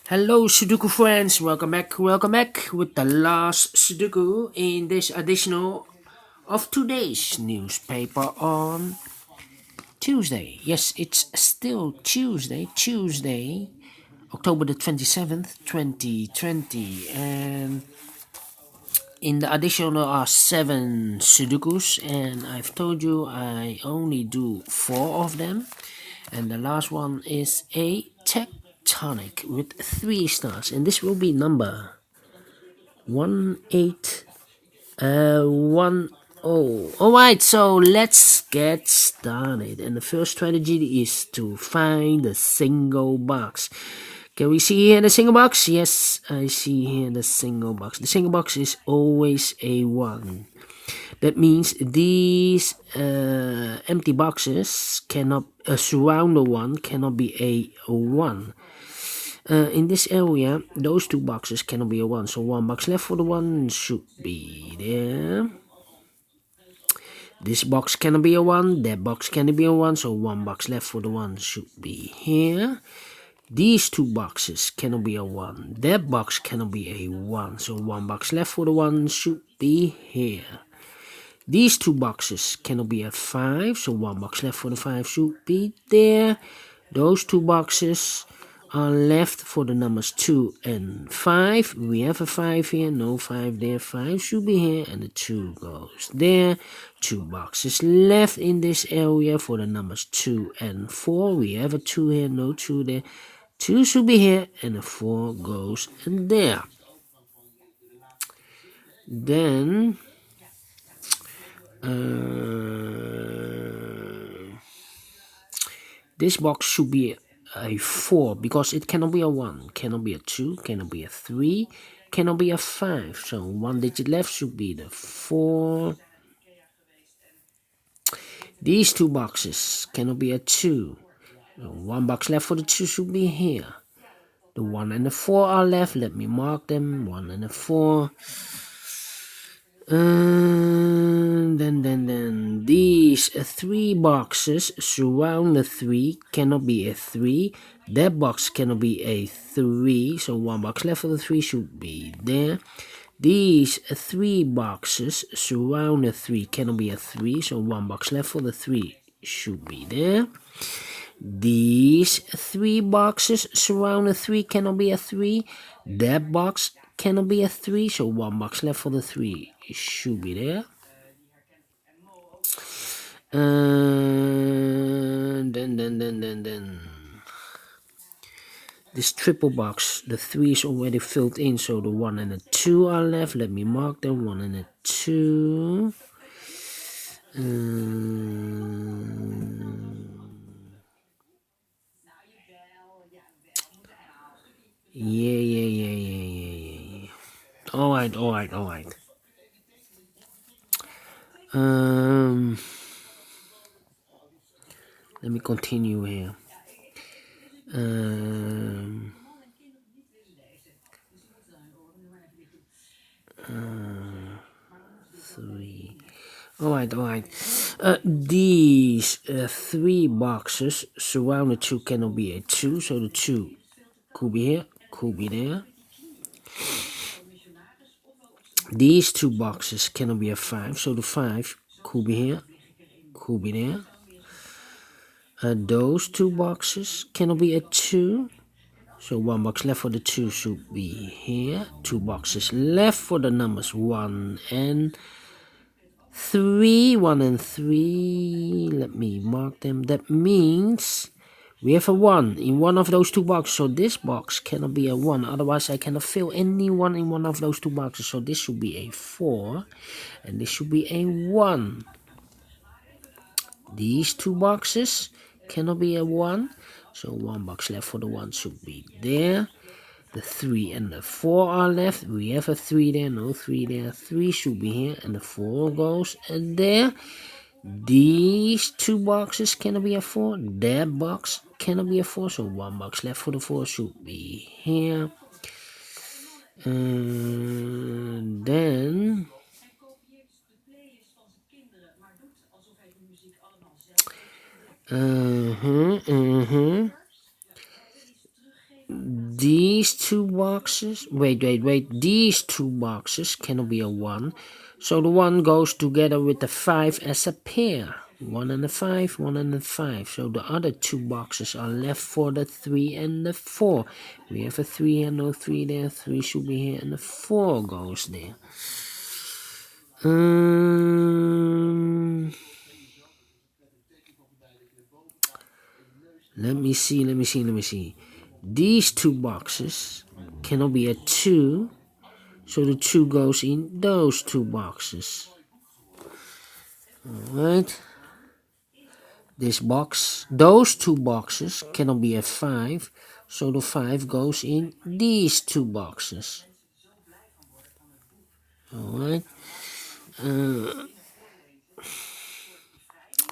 Hello Sudoku friends, welcome back with the last Sudoku in this edition of today's newspaper on Tuesday. Yes, it's still Tuesday, October the 27th, 2020, and in the edition there are 7 Sudokus, and I've told you I only do 4 of them, and the last one is a Tectonic with 3 stars, and this will be number 1810. Alright, so let's get started. And the first strategy is to find the single box. Can we see here the single box? Yes, I see here the single box. The single box is always a 1. That means these empty boxes cannot surround the 1 cannot be a 1. In this area, those 2 boxes cannot be a 1, so 1 box left for the 1 should be there. This box cannot be a 1, that box cannot be a 1, so 1 box left for the 1 should be here. These 2 boxes cannot be a 1, that box cannot be a 1, so 1 box left for the 1 should be here. These 2 boxes cannot be a 5, so 1 box left for the 5 should be there. Those 2 boxes are left for the numbers 2 and 5. We have a 5 here, no 5 there. 5 should be here, and the 2 goes there. 2 boxes left in this area for the numbers 2 and 4. We have a 2 here, no 2 there. 2 should be here, and the 4 goes in there. Then this box should be a 4 because it cannot be a 1, cannot be a 2, cannot be a 3, cannot be a 5. So 1 digit left should be the 4. These 2 boxes cannot be a 2. So 1 box left for the 2 should be here. The 1 and the 4 are left. Let me mark them. 1 and the 4. Then these 3 boxes surround the 3 cannot be a 3. That box cannot be a 3, so 1 box left for the 3 should be there. These 3 boxes surround the 3 cannot be a 3, so 1 box left for the 3 should be there. These 3 boxes surround the 3 cannot be a 3. That box cannot be a 3, so 1 box left for the 3 should be there. Then this triple box, the 3 is already filled in, so the 1 and the 2 are left. Let me mark them. 1 and the 2. Yeah. Alright. Let me continue here. 3. Alright. These 3 boxes surround the 2 cannot be a 2, so the 2 could be here, could be there. These 2 boxes cannot be a 5, so the 5 could be here, could be there. Those 2 boxes cannot be a 2, so 1 box left for the 2 should be here. 2 boxes left for the numbers 1 and 3. 1 and 3. Let me mark them. That means we have a 1 in one of those 2 boxes, so this box cannot be a 1. Otherwise, I cannot fill any 1 in one of those 2 boxes. So this should be a 4, and this should be a 1. These 2 boxes cannot be a 1, so 1 box left for the 1 should be there. The 3 and the 4 are left. We have a 3 there, no 3 there. 3 should be here, and the 4 goes there. These 2 boxes cannot be a 4. That box cannot be a 4, so 1 box left for the 4 should be here. Then these two boxes, wait, these two boxes cannot be a 1. So the 1 goes together with the 5 as a pair. 1 and a 5, 1 and a 5. So the other two boxes are left for the 3 and the 4. We have a 3 and no 3 there. 3 should be here and the 4 goes there. Let me see. These two boxes cannot be a 2. So the 2 goes in those two boxes. Alright. This box, those two boxes cannot be a 5. So the 5 goes in these two boxes. Alright.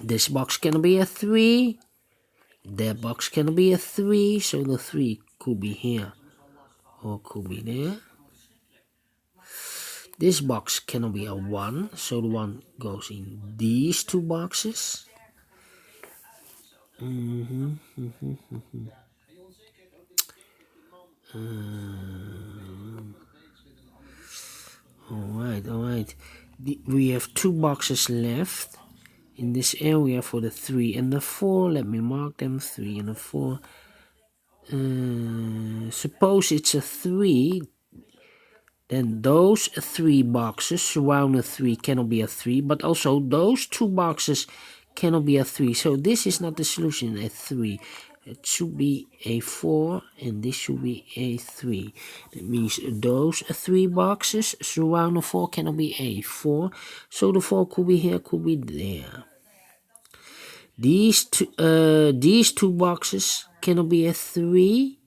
This box cannot be a 3. That box cannot be a 3. So the 3 could be here or could be there. This box cannot be a 1, so the 1 goes in these two boxes. Alright. We have two boxes left in this area for the 3 and the 4. Let me mark them, 3 and a 4. Suppose it's a 3. Then those 3 boxes surround a 3 cannot be a 3, but also those 2 boxes cannot be a 3. So this is not the solution, a 3. It should be a 4 and this should be a 3. That means those 3 boxes surround a 4 cannot be a 4. So the 4 could be here, could be there. These two boxes cannot be a 3.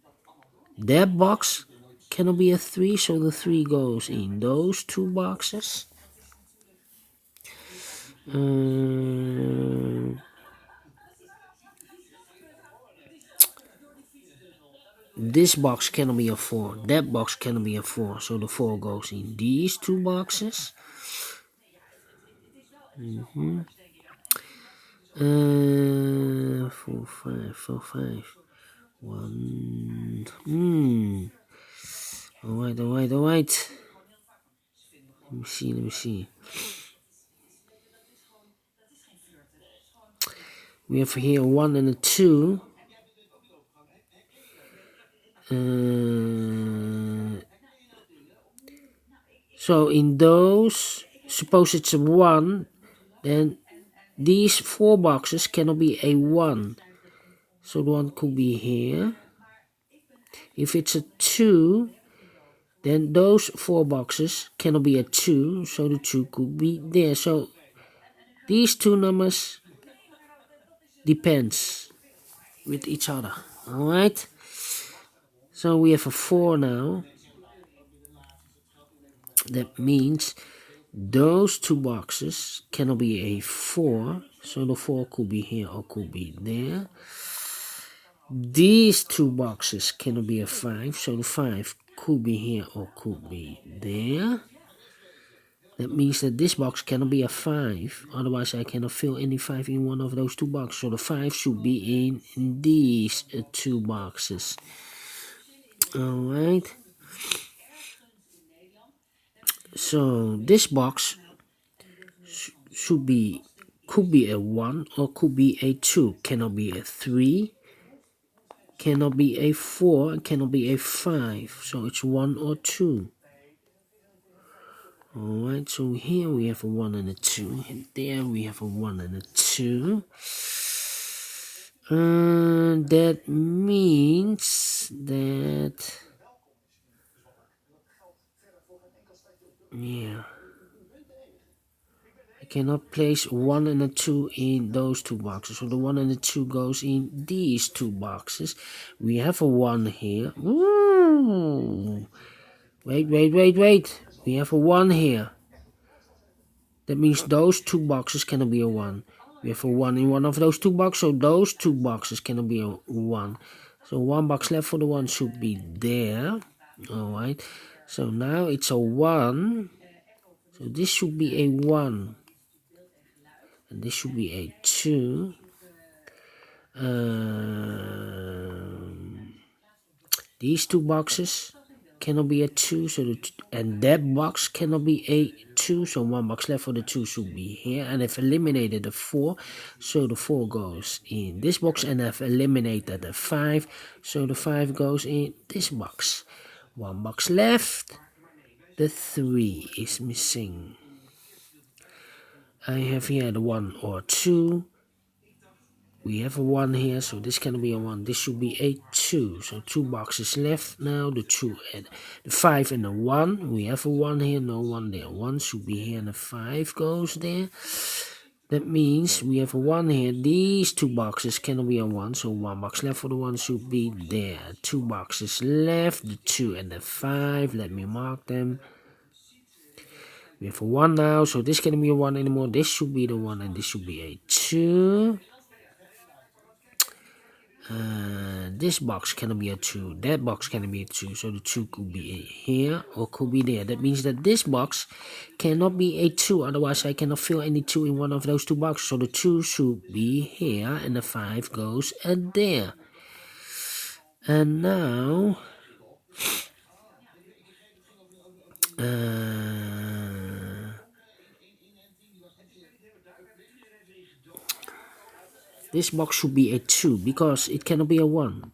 That box cannot be a 3, so the 3 goes in those two boxes. This box cannot be a 4. That box cannot be a 4, so the 4 goes in these two boxes. 4, 5, 4, 5. 1. Alright. Let me see. We have here 1 and a 2. So in those, suppose it's a 1, then these 4 boxes cannot be a 1. So the 1 could be here. If it's a 2, then those 4 boxes cannot be a 2, so the 2 could be there. So these two numbers depends with each other. Alright? So we have a 4 now. That means those two boxes cannot be a 4, so the 4 could be here or could be there. These two boxes cannot be a 5, so the 5 could be here or could be there. That means that this box cannot be a 5, otherwise I cannot fill any 5 in one of those two boxes. So the 5 should be in these two boxes. Alright. So this box could be a 1 or could be a 2. Cannot be a 3. Cannot be a 4. Cannot be a 5. So it's 1 or 2. Alright, so here we have a 1 and a 2. And there we have a 1 and a 2. That means that... Yeah. I cannot place 1 and a 2 in those two boxes. So the 1 and the 2 goes in these two boxes. We have a 1 here. Ooh. Wait. We have a 1 here. That means those two boxes cannot be a 1. We have a 1 in one of those two boxes, so those two boxes cannot be a 1. So 1 box left for the 1 should be there. Alright. So now it's a 1. So this should be a 1. And this should be a 2. These two boxes cannot be a 2, so and that box cannot be a 2, so 1 box left for the 2 should be here. And I've eliminated the 4, so the 4 goes in this box, and I've eliminated the 5, so the 5 goes in this box. 1 box left, the 3 is missing. I have here the 1 or 2. We have a 1 here, so this cannot be a 1. This should be a 2. So 2 boxes left now. The 2 and the 5 and the 1. We have a 1 here, no 1 there. 1 should be here and the 5 goes there. That means we have a 1 here. These 2 boxes cannot be a 1. So 1 box left for the 1 should be there. 2 boxes left. The 2 and the 5. Let me mark them. We have a 1 now. So this cannot be a 1 anymore. This should be the 1 and this should be a 2. This box cannot be a 2, that box cannot be a 2, so the 2 could be here or could be there. That means that this box cannot be a 2, otherwise I cannot fill any 2 in one of those 2 boxes. So the 2 should be here and the 5 goes there. And now this box should be a 2 because it cannot be a 1.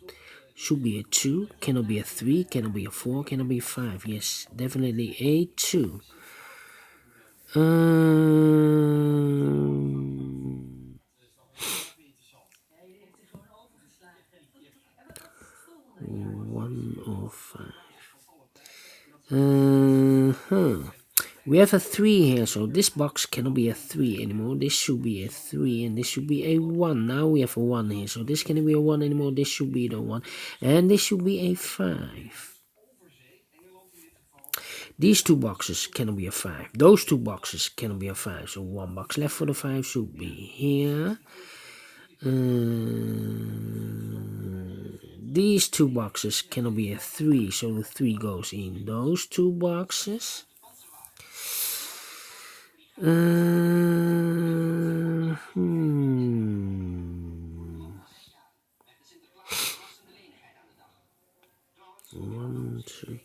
Should be a 2, cannot be a 3, cannot be a 4, cannot be a 5. Yes, definitely a 2. 1 or 5. We have a 3 here, so this box cannot be a 3 anymore. This should be a 3 and this should be a 1. Now we have a 1 here, so this cannot be a 1 anymore. This should be the 1 and this should be a 5. These 2 boxes cannot be a 5. Those 2 boxes cannot be a 5, so 1 box left for the 5 should be here. These 2 boxes cannot be a 3, so the 3 goes in those 2 boxes. 1, 2.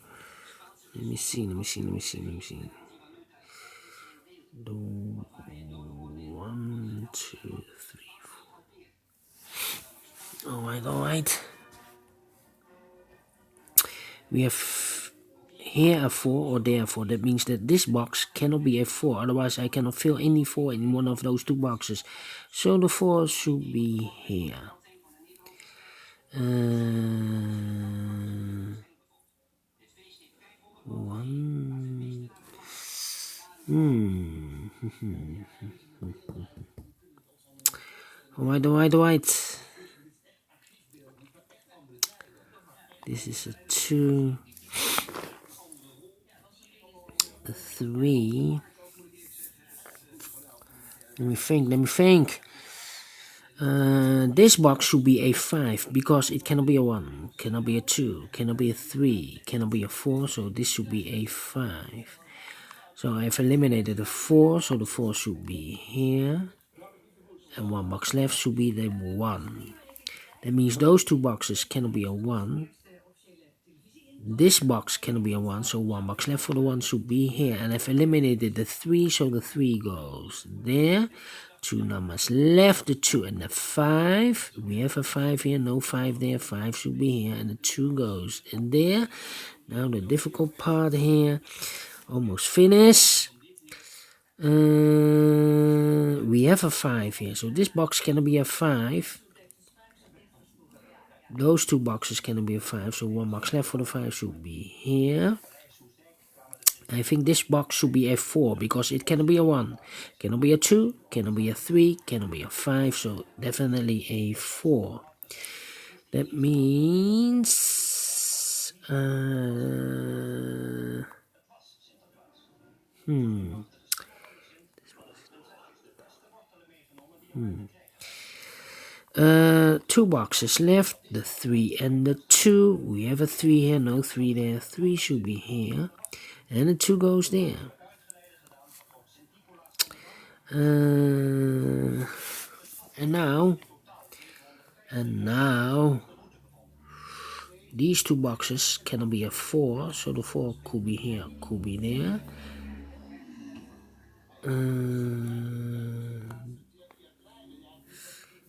Let me see. The 1, 2, 3, 4. Alright. We have here a 4 or there a 4. That means that this box cannot be a 4. Otherwise, I cannot fill any 4 in one of those 2 boxes. So the 4 should be here. 1. Alright. This is a 2. A 3. Let me think. This box should be a 5 because it cannot be a 1, cannot be a 2, cannot be a 3, cannot be a 4, so this should be a 5. So I've eliminated the 4, so the 4 should be here. And 1 box left should be the 1. That means those 2 boxes cannot be a 1. This box cannot be a 1, so 1 box left for the 1 should be here. And I've eliminated the 3, so the 3 goes there. 2 numbers left, the 2 and the 5. We have a 5 here, no 5 there. 5 should be here, and the 2 goes in there. Now the difficult part here. Almost finished. We have a 5 here, so this box cannot be a 5. Those 2 boxes cannot be a 5, so 1 box left for the 5 should be here. I think this box should be a 4 because it cannot be a 1, cannot be a 2, cannot be a 3, cannot be a 5, so definitely a 4. That means 2 boxes left, the 3 and the 2. We have a 3 here, no 3 there. 3 should be here, and the 2 goes there. And now These two boxes cannot be a 4, so the 4 could be here, could be there.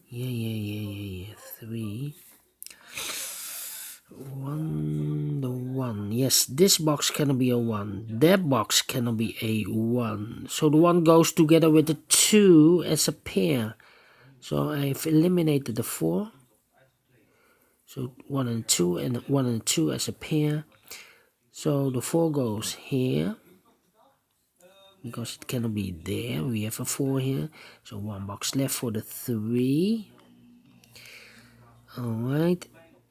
Yeah. 3. 1, the 1. Yes, this box cannot be a 1. That box cannot be a 1. So the 1 goes together with the 2 as a pair. So I've eliminated the 4. So 1 and 2 and 1 and 2 as a pair. So the 4 goes here. Because it cannot be there. We have a 4 here. So 1 box left for the 3. Alright.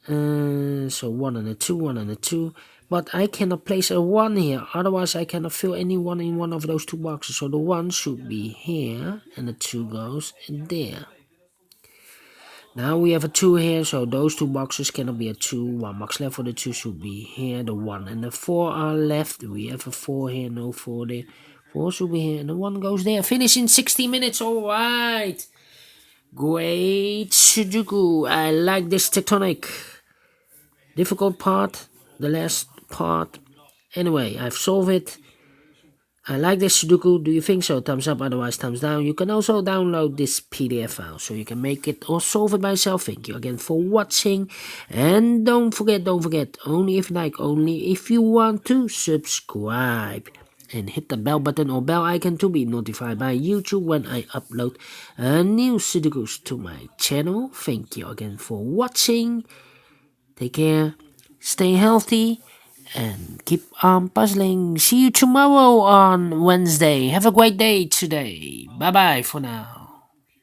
So 1 and a 2, 1 and a 2. But I cannot place a 1 here. Otherwise I cannot fill any 1 in one of those two boxes. So the 1 should be here. And the 2 goes in there. Now we have a 2 here, so those two boxes cannot be a 2. 1 box left for the 2 should be here. The 1 and the 4 are left. We have a 4 here, no 4 there. 4 should be here, and the 1 goes there. Finish in 60 minutes, alright. Great Sudoku. I like this Tectonic. Difficult part, the last part. Anyway, I've solved it. I like this Sudoku. Do you think so? Thumbs up, otherwise thumbs down. You can also download this PDF file so you can make it or solve it by yourself. Thank you again for watching. And don't forget, only if you like, only if you want to subscribe. And hit the bell button or bell icon to be notified by YouTube when I upload new Sudokus to my channel. Thank you again for watching. Take care. Stay healthy. And keep on puzzling. See you tomorrow on Wednesday. Have a great day today. Bye bye for now.